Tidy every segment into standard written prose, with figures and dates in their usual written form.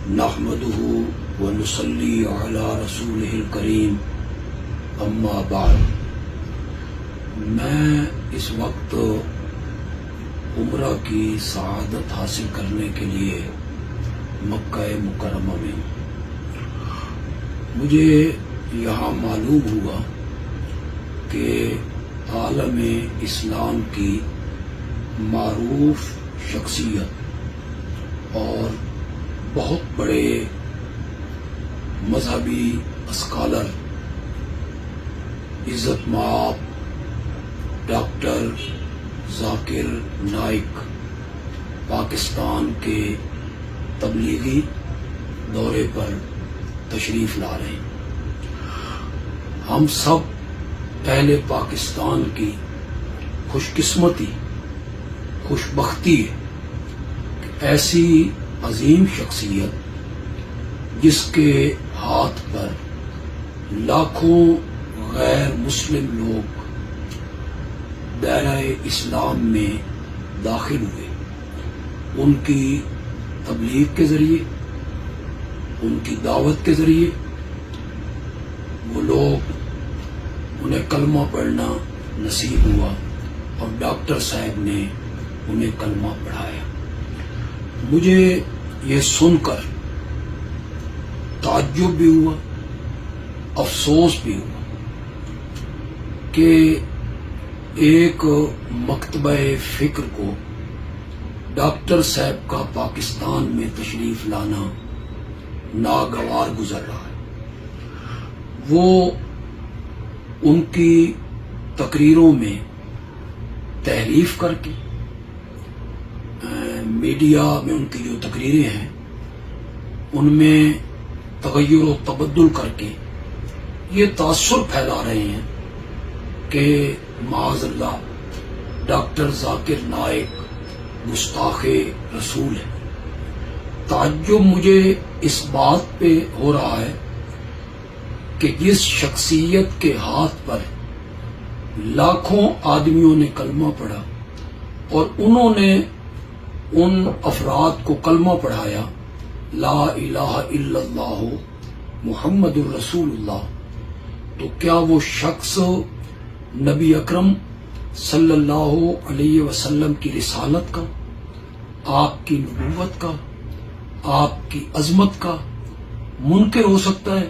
نحمده ونصلي على رسوله الکریم اما بعد۔ میں اس وقت عمرہ کی سعادت حاصل کرنے کے لیے مکہ مکرمہ میں ہوں۔ مجھے یہاں معلوم ہوا کہ عالم اسلام کی معروف شخصیت اور بہت بڑے مذہبی اسکالر عزت مآب ڈاکٹر ذاکر نائک پاکستان کے تبلیغی دورے پر تشریف لا رہے ہیں۔ ہم سب اہل پاکستان کی خوش قسمتی خوش بختی ہے کہ ایسی عظیم شخصیت جس کے ہاتھ پر لاکھوں غیر مسلم لوگ دائرہ اسلام میں داخل ہوئے، ان کی تبلیغ کے ذریعے، ان کی دعوت کے ذریعے وہ لوگ انہیں کلمہ پڑھنا نصیب ہوا اور ڈاکٹر صاحب نے انہیں کلمہ پڑھایا۔ مجھے یہ سن کر تعجب بھی ہوا، افسوس بھی ہوا کہ ایک مکتبہ فکر کو ڈاکٹر صاحب کا پاکستان میں تشریف لانا ناگوار گزر رہا ہے۔ وہ ان کی تقریروں میں تحریف کر کے، میڈیا میں ان کی جو تقریریں ہیں ان میں تغیر و تبدل کر کے یہ تاثر پھیلا رہے ہیں کہ معاذ اللہ ڈاکٹر ذاکر نائک گستاخ رسول ہے۔ تعجب مجھے اس بات پہ ہو رہا ہے کہ جس شخصیت کے ہاتھ پر لاکھوں آدمیوں نے کلمہ پڑھا اور انہوں نے ان افراد کو کلمہ پڑھایا لا الہ الا اللہ محمد الرسول اللہ، تو کیا وہ شخص نبی اکرم صلی اللہ علیہ وسلم کی رسالت کا، آپ کی نبوت کا، آپ کی عظمت کا منکر ہو سکتا ہے؟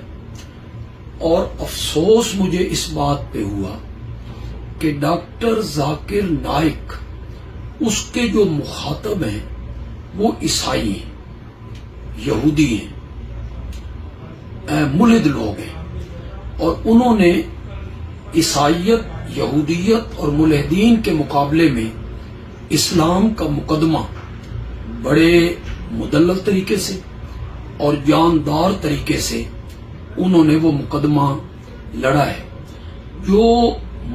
اور افسوس مجھے اس بات پہ ہوا کہ ڈاکٹر ذاکر نائک، اس کے جو مخاطب ہیں وہ عیسائی ہیں، یہودی ہیں، ملحد لوگ ہیں، اور انہوں نے عیسائیت، یہودیت اور ملحدین کے مقابلے میں اسلام کا مقدمہ بڑے مدلل طریقے سے اور جاندار طریقے سے انہوں نے وہ مقدمہ لڑا ہے۔ جو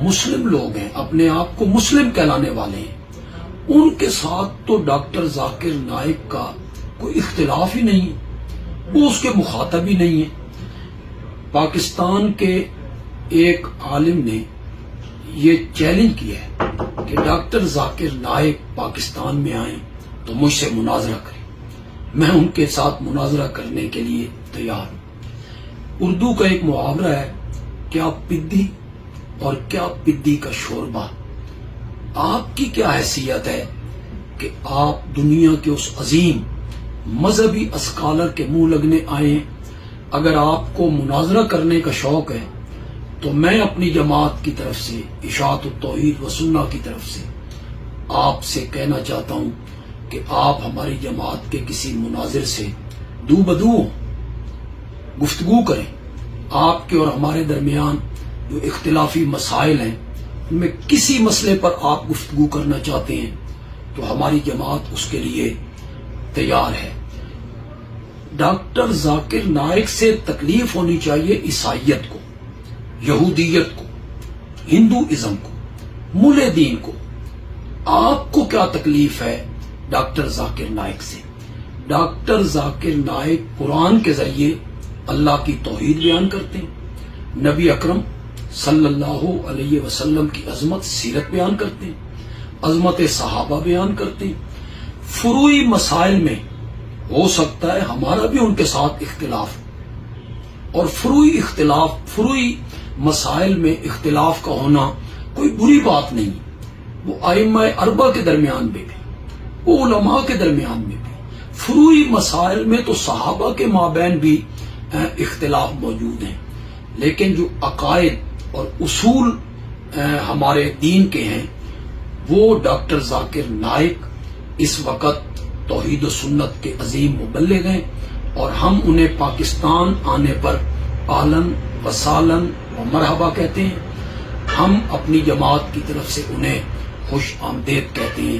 مسلم لوگ ہیں، اپنے آپ کو مسلم کہلانے والے ہیں، ان کے ساتھ تو ڈاکٹر ذاکر نائک کا کوئی اختلاف ہی نہیں ہے، وہ اس کے مخاطب ہی نہیں ہے۔ پاکستان کے ایک عالم نے یہ چیلنج کیا ہے کہ ڈاکٹر ذاکر نائک پاکستان میں آئیں تو مجھ سے مناظرہ کریں۔ میں ان کے ساتھ مناظرہ کرنے کے لیے تیار ہوں۔ اردو کا ایک محاورہ ہے، کیا پدی اور کیا پدی کا شوربہ۔ آپ کی کیا حیثیت ہے کہ آپ دنیا کے اس عظیم مذہبی اسکالر کے منہ لگنے آئے؟ اگر آپ کو مناظرہ کرنے کا شوق ہے تو میں اپنی جماعت کی طرف سے، اشاعت التوحید و سنہ کی طرف سے آپ سے کہنا چاہتا ہوں کہ آپ ہماری جماعت کے کسی مناظر سے دو بدو گفتگو کریں۔ آپ کے اور ہمارے درمیان جو اختلافی مسائل ہیں ان میں کسی مسئلے پر آپ گفتگو کرنا چاہتے ہیں تو ہماری جماعت اس کے لیے تیار ہے۔ ڈاکٹر ذاکر نائک سے تکلیف ہونی چاہیے عیسائیت کو، یہودیت کو، ہندوازم کو، ملحدین کو۔ آپ کو کیا تکلیف ہے ڈاکٹر ذاکر نائک سے؟ ڈاکٹر ذاکر نائک قرآن کے ذریعے اللہ کی توحید بیان کرتے ہیں، نبی اکرم صلی اللہ علیہ وسلم کی عظمت، سیرت بیان کرتے ہیں، عظمت صحابہ بیان کرتے ہیں، فروعی مسائل میں ہو سکتا ہے ہمارا بھی ان کے ساتھ اختلاف، اور فروئی مسائل میں اختلاف کا ہونا کوئی بری بات نہیں، وہ ائمہ اربعہ کے درمیان میں بھی، وہ علماء کے درمیان میں بھی، فروئی مسائل میں تو صحابہ کے مابین بھی اختلاف موجود ہیں، لیکن جو عقائد اور اصول ہمارے دین کے ہیں وہ ڈاکٹر ذاکر نائک اس وقت توحید و سنت کے عظیم مبلغ ہیں، اور ہم انہیں پاکستان آنے پر اہلاً و سہلاً و مرحبا کہتے ہیں، ہم اپنی جماعت کی طرف سے انہیں خوش آمدید کہتے ہیں۔